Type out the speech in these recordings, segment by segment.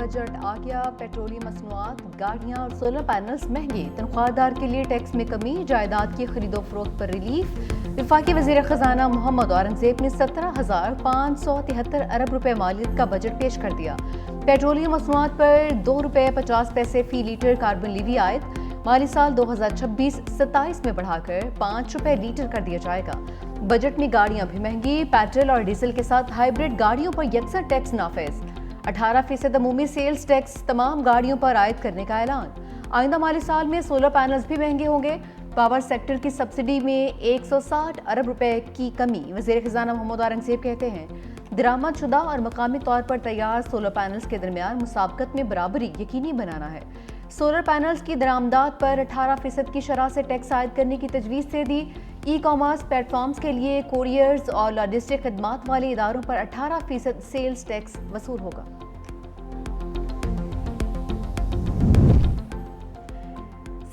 Budget آ گیا، petroleum مصنوعات، گاڑیاں اور سولر پینلز مہنگے، تنخواہ دار کے لیے ٹیکس میں کمی، جائیداد کی خرید و فروخت پر ریلیف۔ وفاقی وزیر خزانہ محمد اورنگزیب نے 17,573 ارب روپے مالیت کا بجٹ پیش کر دیا۔ پیٹرولیم مصنوعات پر ₹2.50 فی لیٹر کاربن لیوی عائد، مالی سال 2026-27 میں بڑھا کر ₹5 لیٹر کر دیا جائے گا۔ بجٹ میں گاڑیاں بھی مہنگی، پیٹرول اور ڈیزل کے ساتھ ہائیبرڈ گاڑیوں پر یکساں ٹیکس نافذ، 18% عمومی سیلز ٹیکس تمام گاڑیوں پر عائد کرنے کا اعلان۔ آئندہ مالی سال میں سولر پینلز بھی مہنگے ہوں گے، پاور سیکٹر کی سبسڈی میں 160 ارب روپے کی کمی۔ وزیر خزانہ محمد اورنگزیب کہتے ہیں، درآمد شدہ اور مقامی طور پر تیار سولر پینلز کے درمیان مسابقت میں برابری یقینی بنانا ہے۔ سولر پینلز کی درآمدات پر 18% کی شرح سے ٹیکس عائد کرنے کی تجویز دے دی۔ ای کامرس پلیٹ فارمز کے لیے کوریئرز اور لاجسٹک خدمات والے اداروں پر 18% سیلز ٹیکس وصول ہوگا۔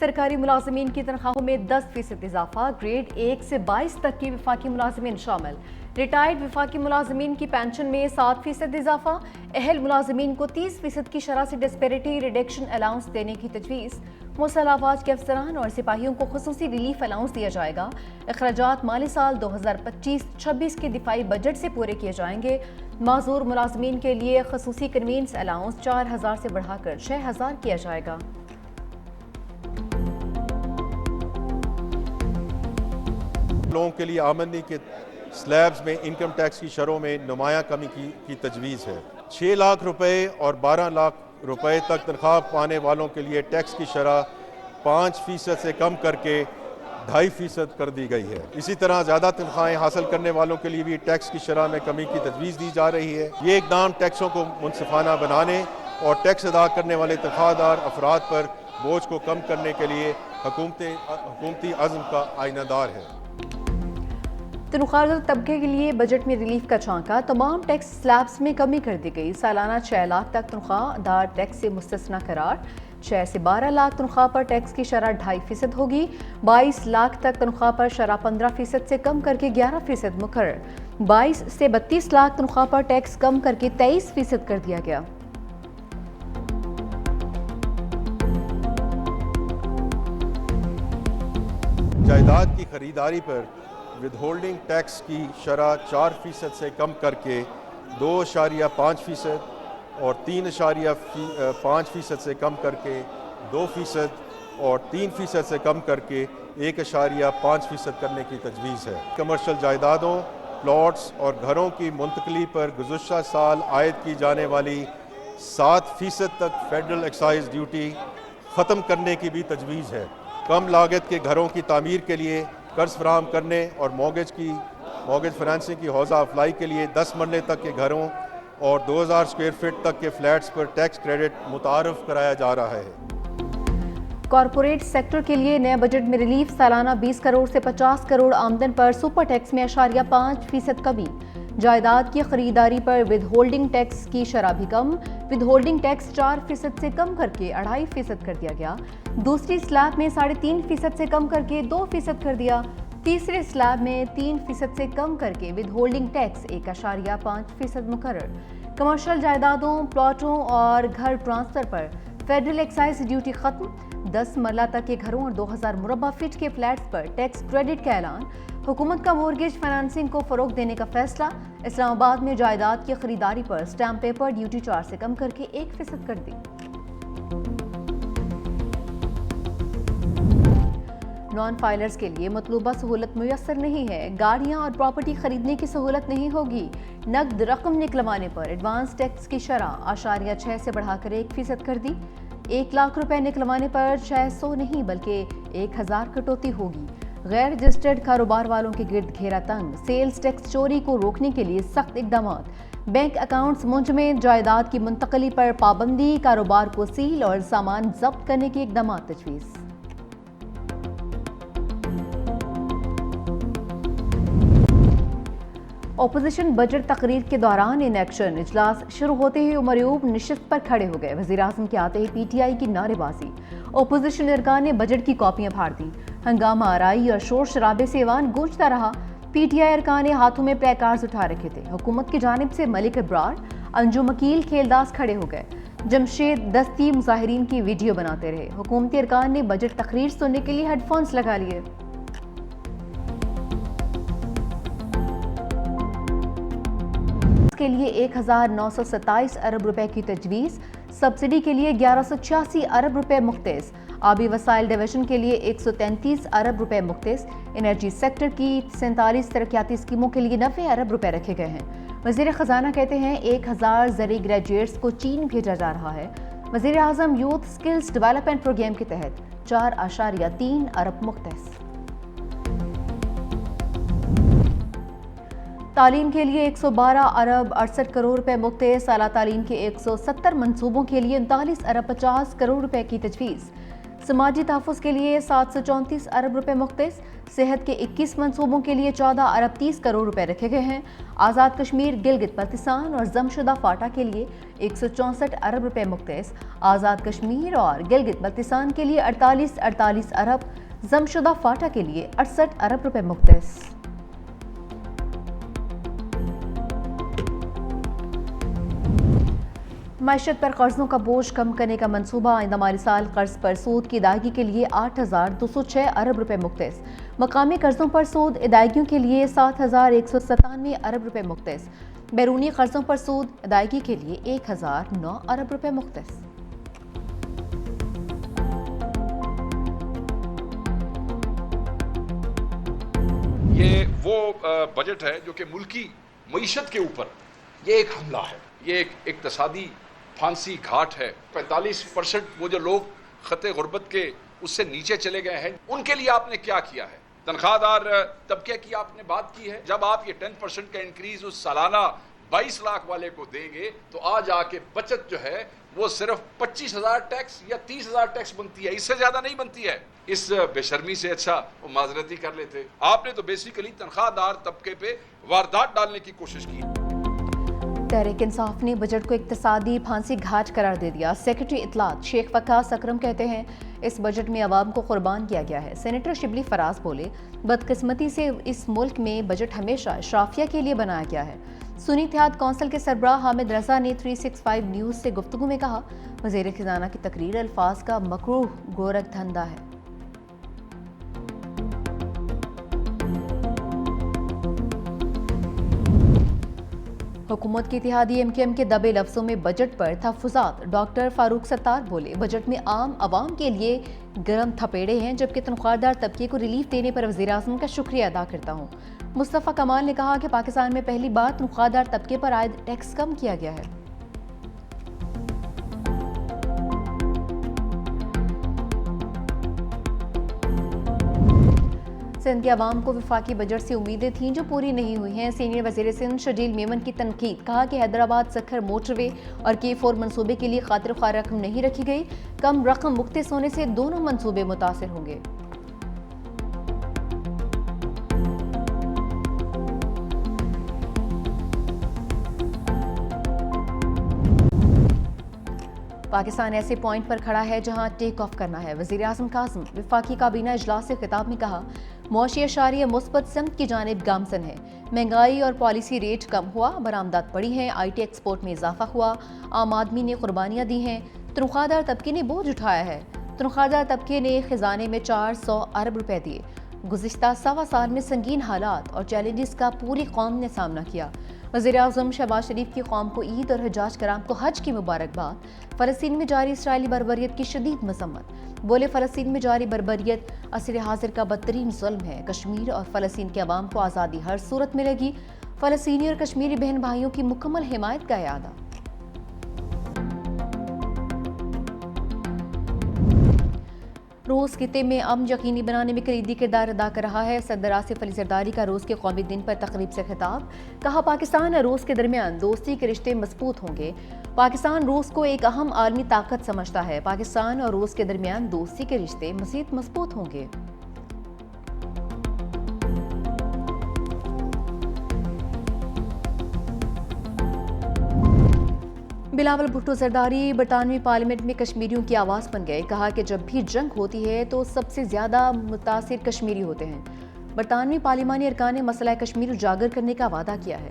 سرکاری ملازمین کی تنخواہوں میں 10% اضافہ، گریڈ 1 سے 22 تک کے وفاقی ملازمین شامل۔ ریٹائرڈ وفاقی ملازمین کی پینشن میں 7% اضافہ، اہل ملازمین کو 30% کی شرح سے ڈسپیرٹی ریڈکشن الاؤنس دینے کی تجویز۔ مرسل افواج کے افسران اور سپاہیوں کو خصوصی ریلیف الاؤنس دیا جائے گا۔ اخراجات مالی سال 2025-26 کے دفاعی بجٹ سے پورے کیے جائیں گے۔ معذور ملازمین کے لیے خصوصی کنوینس الاؤنس 4,000 سے بڑھا کر 6,000 کیا جائے گا۔ لوگوں کے لیے آمدنی کے سلیبز میں انکم ٹیکس کی شرحوں میں نمایاں کمی کی تجویز ہے۔ 6 لاکھ روپے اور 12 لاکھ روپے تک تنخواہ پانے والوں کے لیے ٹیکس کی شرح 5% سے کم کر کے 2.5% کر دی گئی ہے۔ اسی طرح زیادہ تنخواہیں حاصل کرنے والوں کے لیے بھی ٹیکس کی شرح میں کمی کی تجویز دی جا رہی ہے۔ یہ اقدام ٹیکسوں کو منصفانہ بنانے اور ٹیکس ادا کرنے والے تنخواہ دار افراد پر بوجھ کو کم کرنے کے لیے حکومتی عزم کا آئینہ دار ہے۔ تنخواہ دار طبقے کے لیے بجٹ میں ریلیف کا چھانکا، تمام ٹیکس سلیبز میں کمی کر دی گئی۔ سالانہ 6 لاکھ تک تنخواہ دار ٹیکس سے مستثنی قرار، 6 سے 12 لاکھ تنخواہ پر ٹیکس کی شرح 2.5% ہوگی، 22 لاکھ تک تنخواہ پر شرح 15% سے کم کر کے 11% مقرر، 22 سے 32 لاکھ تنخواہ پر ٹیکس کم کر کے 23% کر دیا گیا۔ جائیداد کی خریداری پر ود ہولڈنگ ٹیکس کی شرح 4% سے کم کر کے 2.5% اور 3.5% سے کم کر کے 2% اور 3% سے کم کر کے 1.5% کرنے کی تجویز ہے۔ کمرشل جائیدادوں، پلاٹس اور گھروں کی منتقلی پر گزشتہ سال عائد کی جانے والی 7% تک فیڈرل ایکسائز ڈیوٹی ختم کرنے کی بھی تجویز ہے۔ کم لاگت کے گھروں کی تعمیر کے لیے قرض فراہم کرنے اور مورگیج فنانسنگ کی حوزہ افزائی کے لیے 10 مرلے تک کے گھروں اور 2,000 اسکوائر فٹ تک کے فلیٹس پر ٹیکس کریڈٹ متعارف کرایا جا رہا ہے۔ کارپوریٹ سیکٹر کے لیے نئے بجٹ میں ریلیف، سالانہ 20 کروڑ سے 50 کروڑ آمدن پر سپر ٹیکس میں 0.5% کمی، جائیداد کی خریداری پر ود ہولڈنگ ٹیکس کی شرح بھی کم، ود ہولڈنگ ٹیکس 4% سے کم کر کے 2.5% کر دیا گیا، دوسری سلیب میں 3.5% سے کم کر کے 2% کر دیا، تیسرے سلیب میں 3% سے کم کر کے ود ہولڈنگ ٹیکس 1.5% مقرر۔ کمرشل جائیدادوں، پلاٹوں اور گھر ٹرانسفر پر فیڈرل ایکسائز ڈیوٹی ختم، 10 مرلہ تک کے گھروں اور 2,000 مربع فٹ کے فلیٹس پر ٹیکس کریڈٹ کا اعلان، حکومت کا مورگیج فنانسنگ کو فروغ دینے کا فیصلہ۔ اسلام آباد میں جائیداد کی خریداری پر سٹیمپ پیپر ڈیوٹی 4 سے کم کر کے 1% کر دی۔ نان فائلرز کے لیے مطلوبہ سہولت میسر نہیں ہے، گاڑیاں اور پراپرٹی خریدنے کی سہولت نہیں ہوگی، نقد رقم نکلوانے پر ایڈوانس ٹیکس کی شرح 0.6 سے بڑھا کر 1% کر دی، 1 لاکھ روپے نکلوانے پر 600 نہیں بلکہ 1,000 کٹوتی ہوگی، غیر رجسٹرڈ کاروبار والوں کے گرد گھیرا تنگ، سیلز ٹیکس چوری کو روکنے کے لیے سخت اقدامات، بینک اکاؤنٹس منجمد، جائیداد کی منتقلی پر پابندی، کاروبار کو سیل اور سامان ضبط کرنے کے اقدامات تجویز۔ اپوزیشن بجٹ تقریر کے دوران ان ایکشن، اجلاس شروع ہوتے ہی عمر ایوب نشست پر کھڑے ہو گئے، وزیراعظم کے آتے ہی پی ٹی آئی کی نعرے بازی، اپوزیشن ارکان نے بجٹ کی کاپیاں پھاڑ دیں، ہنگامہ آرائی اور شور شرابے سے ایوان گونجتا رہا، پی ٹی آئی ارکان نے ہاتھوں میں پلے کارڈز اٹھا رکھے تھے، حکومت کی جانب سے ملک ابرار، انجم وکیل کھیلداز کھڑے ہو گئے، جمشید دستی مظاہرین کی ویڈیو بناتے رہے، حکومتی ارکان نے بجٹ تقریر سننے کے لیے ہیڈ فونز لگا لیے۔ کے لیے 1927 ارب روپے کی تجویز، سبسڈی کے لیے 1186 ارب روپے مختص، آبی وسائل ڈویژن کے لیے 133 ارب روپے مختص، انرجی سیکٹر کی 47 ترقیاتی اسکیموں کے لیے 90 ارب روپے رکھے گئے ہیں۔ وزیر خزانہ کہتے ہیں 1000 زرعی گریجویٹس کو چین بھیجا جا رہا ہے۔ وزیر اعظم یوتھ سکلز ڈیولپمنٹ پروگرام کے تحت 4.3 ارب مختص۔ تعلیم کے لیے 112 ارب 68 کروڑ روپے مختص، اعلیٰ تعلیم کے 170 منصوبوں کے لیے 39 ارب 50 کروڑ روپے کی تجویز، سماجی تحفظ کے لیے 734 ارب روپے مختص، صحت کے 21 منصوبوں کے لیے 14 ارب 30 کروڑ روپے رکھے گئے ہیں۔ آزاد کشمیر، گلگت بلتستان اور ضم شدہ فاٹا کے لیے 164 ارب روپے مختص، آزاد کشمیر اور گلگت بلتستان کے لیے 48 ارب، ضم شدہ فاٹا کے لیے 68 ارب روپے مختص۔ معیشت پر قرضوں کا بوجھ کم کرنے کا منصوبہ، آئندہ مالی سال قرض پر سود کی ادائیگی کے لیے 8206 ارب روپے مختص، مقامی قرضوں پر سود ادائیگیوں کے لیے 7197 ارب روپے مختص، بیرونی قرضوں پر سود ادائیگی کے لیے 1009 ارب روپے مختص۔ یہ وہ بجٹ ہے جو کہ ملکی معیشت کے اوپر یہ ایک حملہ ہے، یہ ایک اقتصادی پھانسی گھاٹ ہے۔ 45% وہ جو لوگ خطے غربت کے اس سے نیچے چلے گئے ہیں، ان کے لیے آپ نے کیا کیا ہے؟ تنخواہ دار طبقے کی آپ نے بات کی ہے۔ جب آپ یہ 10% کا انکریز اس سالانہ 22 لاکھ والے کو دیں گے تو آج آ کے بچت جو ہے وہ صرف 25,000 ٹیکس یا 30,000 ٹیکس بنتی ہے، اس سے زیادہ نہیں بنتی ہے۔ اس بے شرمی سے اچھا وہ معذرتی کر لیتے۔ آپ نے تو بیسیکلی تنخواہ دار طبقے پہ واردات ڈالنے کی کوشش کی۔ تحریک انصاف نے بجٹ کو اقتصادی پھانسی گھاٹ قرار دے دیا۔ سیکرٹری اطلاعات شیخ وقاص اکرم کہتے ہیں اس بجٹ میں عوام کو قربان کیا گیا ہے۔ سینیٹر شبلی فراز بولے بدقسمتی سے اس ملک میں بجٹ ہمیشہ اشرافیہ کے لیے بنایا گیا ہے۔ سنی اتحاد کونسل کے سربراہ حامد رضا نے 365 نیوز سے گفتگو میں کہا وزیر خزانہ کی تقریر الفاظ کا مکروہ گورکھ دھندا ہے۔ حکومت کی اتحادی ایم کیو ایم کے دبے لفظوں میں بجٹ پر تحفظات، ڈاکٹر فاروق ستار بولے بجٹ میں عام عوام کے لیے گرم تھپیڑے ہیں، جبکہ تنخواہ دار طبقے کو ریلیف دینے پر وزیر اعظم کا شکریہ ادا کرتا ہوں۔ مصطفیٰ کمال نے کہا کہ پاکستان میں پہلی بار تنخواہ دار طبقے پر عائد ٹیکس کم کیا گیا ہے۔ سندھ کے عوام کو وفاقی بجٹ سے امیدیں تھیں جو پوری نہیں ہوئی ہیں۔ سینئر وزیر سندھ شرجیل میمن کی تنقید، کہا کہ حیدرآباد سکھر موٹر وے اور K4 منصوبے کے لیے خاطر خواہ رقم نہیں رکھی گئی، کم رقم مختص ہونے سے دونوں منصوبے متاثر ہوں گے۔ پاکستان ایسے پوائنٹ پر کھڑا ہے جہاں ٹیک آف کرنا ہے۔ وزیر اعظم کاظم وفاقی کابینہ اجلاس سے خطاب میں کہا معاشی اشاریہ مثبت سمت کی جانب گامزن ہے، مہنگائی اور پالیسی ریٹ کم ہوا، برآمدات بڑھی ہیں، آئی ٹی ایکسپورٹ میں اضافہ ہوا، عام آدمی نے قربانیاں دی ہیں، تنخواہ دار طبقے نے بوجھ اٹھایا ہے، تنخواہ دار طبقے نے خزانے میں 400 ارب روپے دیے۔ گزشتہ سوا سال میں سنگین حالات اور چیلنجز کا پوری قوم نے سامنا کیا۔ وزیر اعظم شہباز شریف کی قوم کو عید اور حجاج کرام کو حج کی مبارکباد۔ فلسطین میں جاری اسرائیلی بربریت کی شدید مذمت، بولے فلسطین میں جاری بربریت عصر حاضر کا بدترین ظلم ہے، کشمیر اور فلسطین کے عوام کو آزادی ہر صورت ملے گی، فلسطینی اور کشمیری بہن بھائیوں کی مکمل حمایت کا اعادہ۔ روس خطے میں امن یقینی بنانے میں کلیدی کردار ادا کر رہا ہے۔ صدر آصف علی زرداری کا روس کے قومی دن پر تقریب سے خطاب، کہا پاکستان اور روس کے درمیان دوستی کے رشتے مضبوط ہوں گے۔ پاکستان روس کو ایک اہم عالمی طاقت سمجھتا ہے، پاکستان اور روس کے درمیان دوستی کے رشتے مزید مضبوط ہوں گے۔ بلاول بھٹو زرداری برطانوی پارلیمنٹ میں کشمیریوں کی آواز بن گئے، کہا کہ جب بھی جنگ ہوتی ہے تو سب سے زیادہ متاثر کشمیری ہوتے ہیں۔ برطانوی پارلیمانی ارکان نے مسئلہ کشمیر اجاگر کرنے کا وعدہ کیا ہے۔